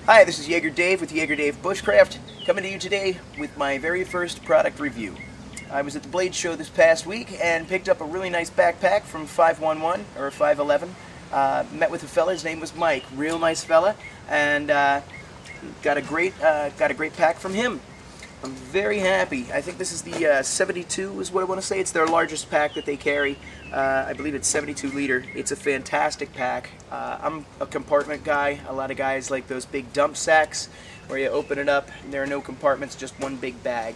Hi, this is Jaeger Dave with Jaeger Dave Bushcraft, coming to you today with my very first product review. I was at the Blade Show this past week and picked up a really nice backpack from 511 or 511. Met with a fella, his name was Mike, real nice fella, and got a great pack from him. I'm very happy. I think this is the 72 is what I want to say. It's their largest pack that they carry. I believe it's 72 liter. It's a fantastic pack. I'm a compartment guy. A lot of guys like those big dump sacks where you open it up and there are no compartments, just one big bag.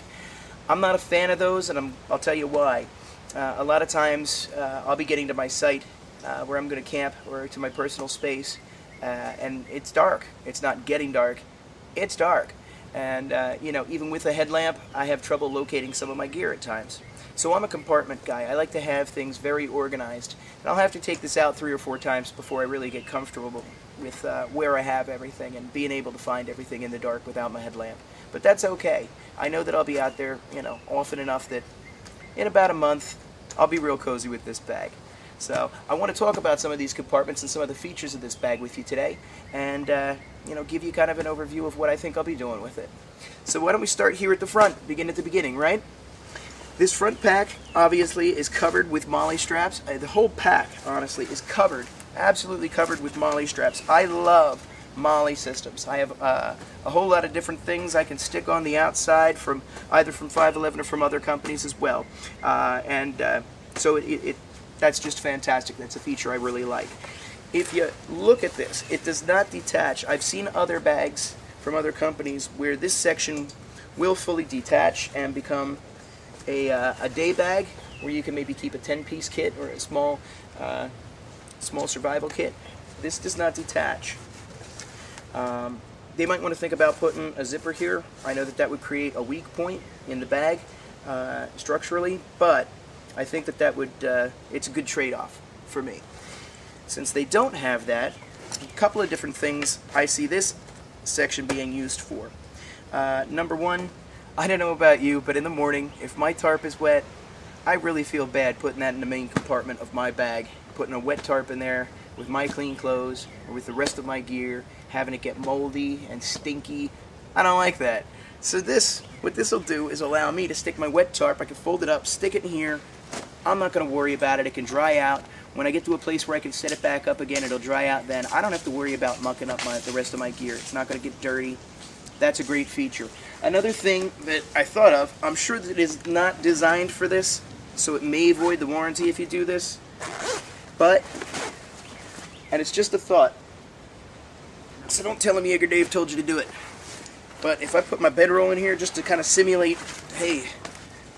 I'm not a fan of those, and I'll tell you why. A lot of times I'll be getting to my site where I'm going to camp or to my personal space, and it's dark. It's not getting dark. It's dark. And, you know, even with a headlamp, I have trouble locating some of my gear at times. So I'm a compartment guy. I like to have things very organized. And I'll have to take this out 3 or 4 times before I really get comfortable with where I have everything and being able to find everything in the dark without my headlamp. But that's okay. I know that I'll be out there, you know, often enough that in about a month, I'll be real cozy with this bag. So I want to talk about some of these compartments and some of the features of this bag with you today, and you know, give you kind of an overview of what I think I'll be doing with it. So why don't we start here at the front, begin at the beginning, right? This front pack obviously is covered with MOLLE straps. The whole pack, honestly, is covered, absolutely covered with MOLLE straps. I love MOLLE systems. I have a whole lot of different things I can stick on the outside from either from 511 or from other companies as well, so that's just fantastic. That's a feature I really like. If you look at this, it does not detach. I've seen other bags from other companies where this section will fully detach and become a day bag where you can maybe keep a 10-piece kit or a small survival kit. This does not detach. They might want to think about putting a zipper here. I know that that would create a weak point in the bag structurally, but I think that would, it's a good trade-off for me. Since they don't have that, a couple of different things I see this section being used for. Number one, I don't know about you, but in the morning, if my tarp is wet, I really feel bad putting that in the main compartment of my bag, putting a wet tarp in there with my clean clothes or with the rest of my gear, having it get moldy and stinky. I don't like that. So what this will do is allow me to stick my wet tarp. I can fold it up, stick it in here. I'm not going to worry about it. It can dry out. When I get to a place where I can set it back up again, it'll dry out then. I don't have to worry about mucking up the rest of my gear. It's not going to get dirty. That's a great feature. Another thing that I thought of, I'm sure that it is not designed for this, so it may void the warranty if you do this, but, and it's just a thought, so don't tell him Jaeger Dave told you to do it, but if I put my bedroll in here just to kind of simulate, hey,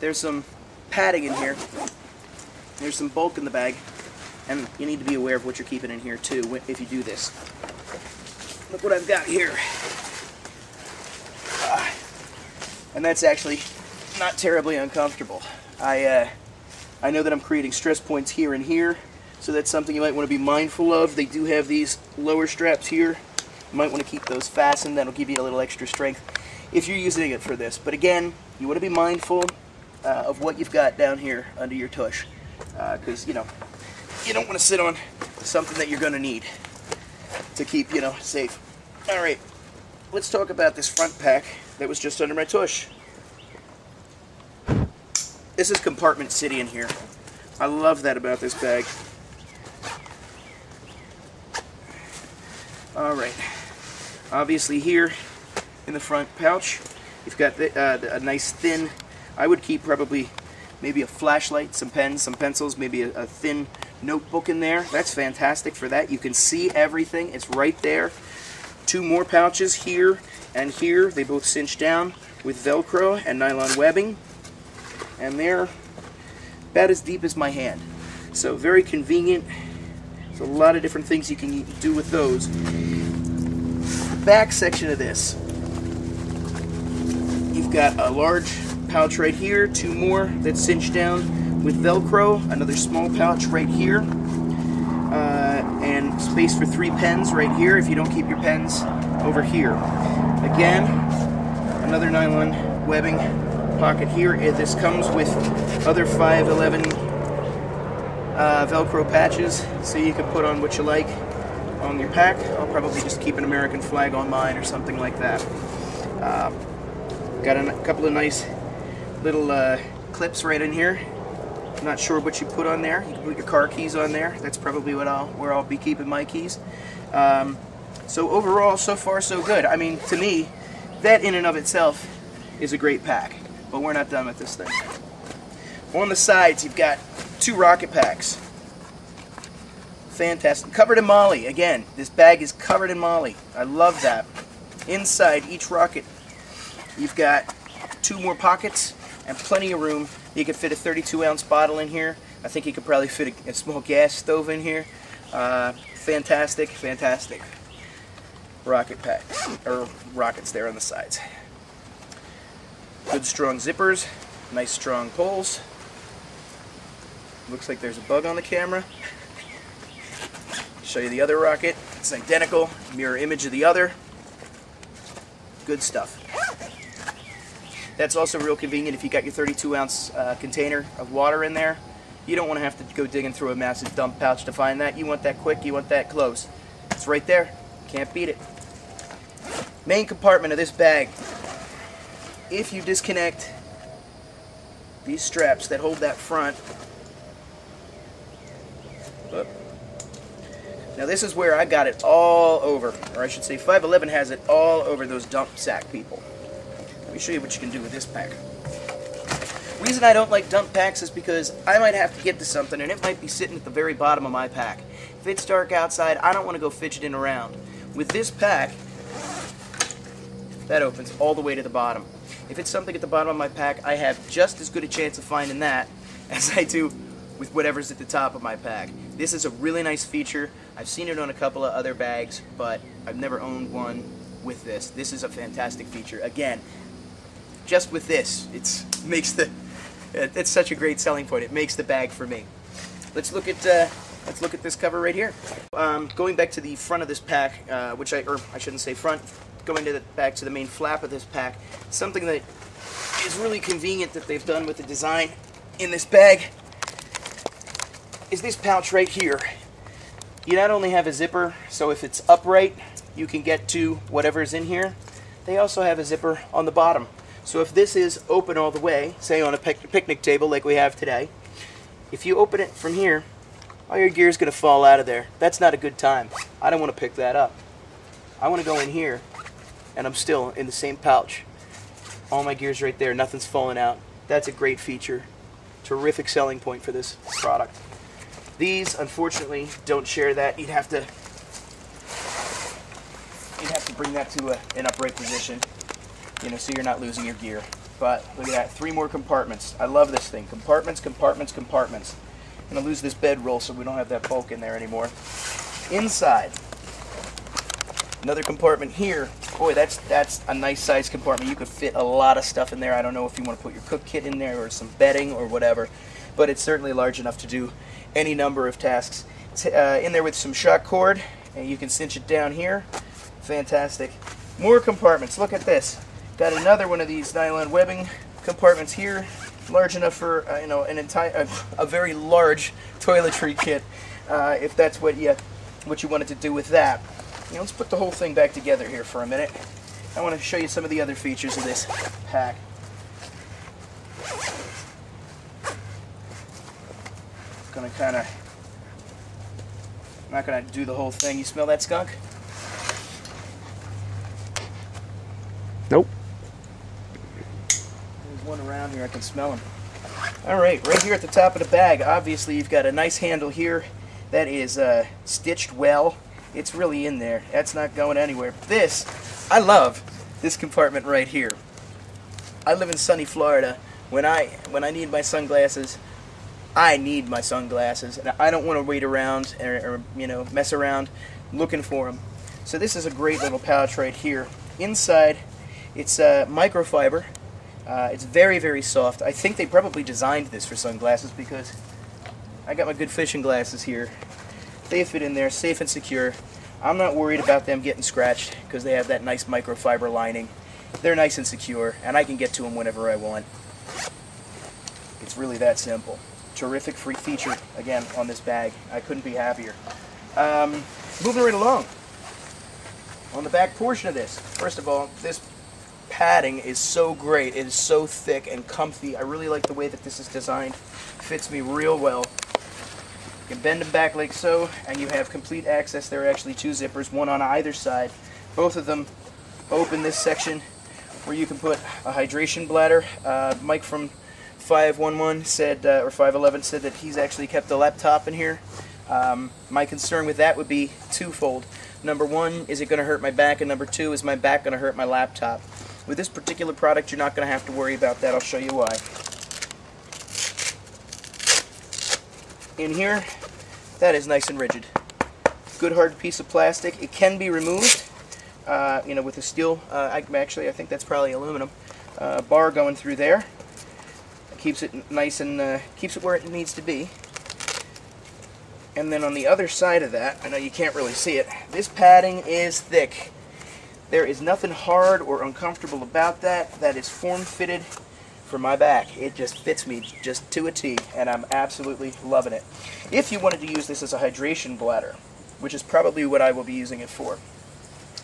there's some padding in here, there's some bulk in the bag, and you need to be aware of what you're keeping in here too if you do this. Look what I've got here. And that's actually not terribly uncomfortable. I know that I'm creating stress points here and here, so that's something you might want to be mindful of. They do have these lower straps here. You might want to keep those fastened. That'll give you a little extra strength if you're using it for this. But again, you want to be mindful of what you've got down here under your tush, because you know, you don't want to sit on something that you're going to need to keep, you know, safe. All right, let's talk about this front pack that was just under my tush. This is compartment city in here. I love that about this bag. All right, obviously here in the front pouch, you've got a nice thin, I would keep probably maybe a flashlight, some pens, some pencils, maybe a thin notebook in there. That's fantastic for that. You can see everything. It's right there. 2 more pouches here and here. They both cinch down with Velcro and nylon webbing. And they're about as deep as my hand. So very convenient. There's a lot of different things you can do with those. The back section of this, you've got a large pouch right here, 2 more that cinch down with Velcro, another small pouch right here, and space for 3 pens right here if you don't keep your pens over here. Again, another nylon webbing pocket here. This comes with other 511 Velcro patches, so you can put on what you like. on your pack. I'll probably just keep an American flag on mine or something like that. Got a couple of nice little clips right in here. I'm not sure what you put on there. You can put your car keys on there. That's probably where I'll be keeping my keys. So overall, so far so good. I mean, to me, that in and of itself is a great pack. But we're not done with this thing. On the sides, you've got 2 rocket packs. Fantastic. Covered in moly. Again, this bag is covered in moly. I love that. Inside each rocket, you've got 2 more pockets and plenty of room. You could fit a 32-ounce bottle in here. I think you could probably fit a small gas stove in here. Fantastic, fantastic rocket packs, or rockets there on the sides. Good strong zippers, nice strong pulls. Looks like there's a bug on the camera. Show you the other rocket. It's identical, mirror image of the other. Good stuff. That's also real convenient if you got your 32-ounce container of water in there. You don't want to have to go digging through a massive dump pouch to find that. You want that quick, you want that close. It's right there. Can't beat it. Main compartment of this bag. If you disconnect these straps that hold that front, now this is where I got it all over, or I should say 511 has it all over those dump sack people. Let me show you what you can do with this pack. The reason I don't like dump packs is because I might have to get to something and it might be sitting at the very bottom of my pack. If it's dark outside, I don't want to go fidgeting around. With this pack, that opens all the way to the bottom. If it's something at the bottom of my pack, I have just as good a chance of finding that as I do with whatever's at the top of my pack. This is a really nice feature. I've seen it on a couple of other bags, but I've never owned one with this. This is a fantastic feature. Again, just with this, it's such a great selling point. It makes the bag for me. Let's look at this cover right here. Going back to the front of this pack, or I shouldn't say front. Going back to the main flap of this pack, something that is really convenient that they've done with the design in this bag is this pouch right here. You not only have a zipper, so if it's upright, you can get to whatever's in here. They also have a zipper on the bottom. So if this is open all the way, say on a picnic table like we have today, if you open it from here, all your gear is going to fall out of there. That's not a good time. I don't want to pick that up. I want to go in here, and I'm still in the same pouch. All my gear's right there. Nothing's falling out. That's a great feature. Terrific selling point for this product. These, unfortunately, don't share that. You'd have to bring that to an upright position, so you're not losing your gear. But look at that, 3 more compartments. I love this thing. Compartments, compartments, compartments. I'm going to lose this bedroll so we don't have that bulk in there anymore. Inside, another compartment here. Boy, that's a nice size compartment. You could fit a lot of stuff in there. I don't know if you want to put your cook kit in there or some bedding or whatever, but it's certainly large enough to do any number of tasks. It's in there with some shock cord, and you can cinch it down here. Fantastic. More compartments. Look at this. Got another one of these nylon webbing compartments here, large enough for a very large toiletry kit, if that's what you wanted to do with that. Let's put the whole thing back together here for a minute. I want to show you some of the other features of this pack. I'm not gonna do the whole thing. You smell that skunk? Nope. There's one around here. I can smell him. Alright, right here at the top of the bag, obviously you've got a nice handle here that is stitched well. It's really in there. That's not going anywhere. I love this compartment right here. I live in sunny Florida. When I need my sunglasses, I need my sunglasses, and I don't want to wait around or mess around looking for them. So this is a great little pouch right here. Inside, it's microfiber. It's very, very soft. I think they probably designed this for sunglasses because I got my good fishing glasses here. They fit in there, safe and secure. I'm not worried about them getting scratched because they have that nice microfiber lining. They're nice and secure, and I can get to them whenever I want. It's really that simple. Terrific free feature, again, on this bag. I couldn't be happier. moving right along. On the back portion of this, first of all, this padding is so great. It is so thick and comfy. I really like the way that this is designed. Fits me real well. You can bend them back like so, and you have complete access. There are actually 2 zippers, one on either side. Both of them open this section where you can put a hydration bladder. Mike from 511 said, or 511 said that he's actually kept the laptop in here. My concern with that would be twofold. Number one, is it going to hurt my back? And number two, is my back going to hurt my laptop? With this particular product, you're not going to have to worry about that. I'll show you why. In here, that is nice and rigid. Good hard piece of plastic. It can be removed, you know, with a steel. Actually, I think that's probably aluminum bar going through there. It keeps it nice and keeps it where it needs to be. And then on the other side of that, I know you can't really see it, this padding is thick. There is nothing hard or uncomfortable about that. That is form-fitted for my back. It just fits me just to a T, and I'm absolutely loving it. If you wanted to use this as a hydration bladder, which is probably what I will be using it for.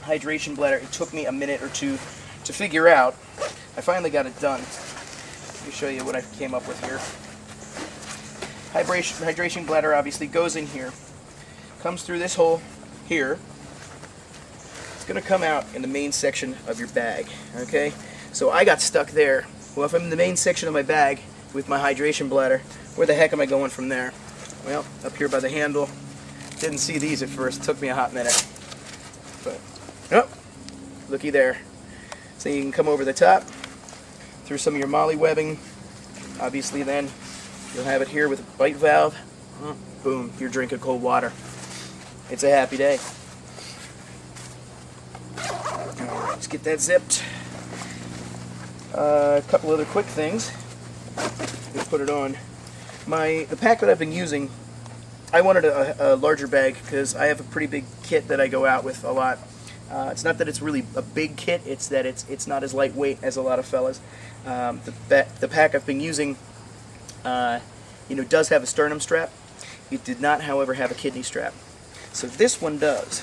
Hydration bladder, it took me a minute or two to figure out. I finally got it done. Let me show you what I came up with here. Hydration bladder obviously goes in here, comes through this hole here. It's going to come out in the main section of your bag, okay? So I got stuck there. Well, if I'm in the main section of my bag with my hydration bladder, where the heck am I going from there? Well, up here by the handle. Didn't see these at first. Took me a hot minute. But, oh, looky there. So you can come over the top through some of your molly webbing. Obviously then, you'll have it here with a bite valve. Boom, you're drinking cold water. It's a happy day. Alright, let's get that zipped. A couple other quick things. Let's put it on. The pack that I've been using, I wanted a larger bag because I have a pretty big kit that I go out with a lot. It's not that it's really a big kit, it's that it's not as lightweight as a lot of fellas. The pack I've been using you know, does have a sternum strap. It did not, however, have a kidney strap. So this one does.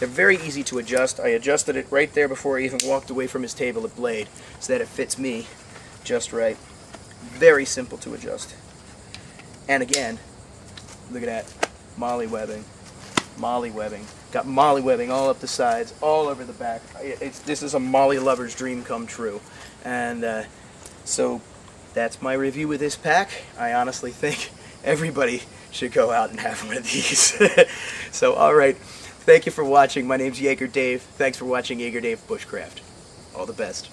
They're very easy to adjust. I adjusted it right there before I even walked away from his table at Blade so that it fits me just right. Very simple to adjust. And again, look at that. Molly webbing. Molly webbing. Got molly webbing all up the sides, all over the back. This is a molly lover's dream come true. And so that's my review with this pack. I honestly think everybody should go out and have one of these. So, alright. Thank you for watching. My name's Jaeger Dave. Thanks for watching Jaeger Dave Bushcraft. All the best.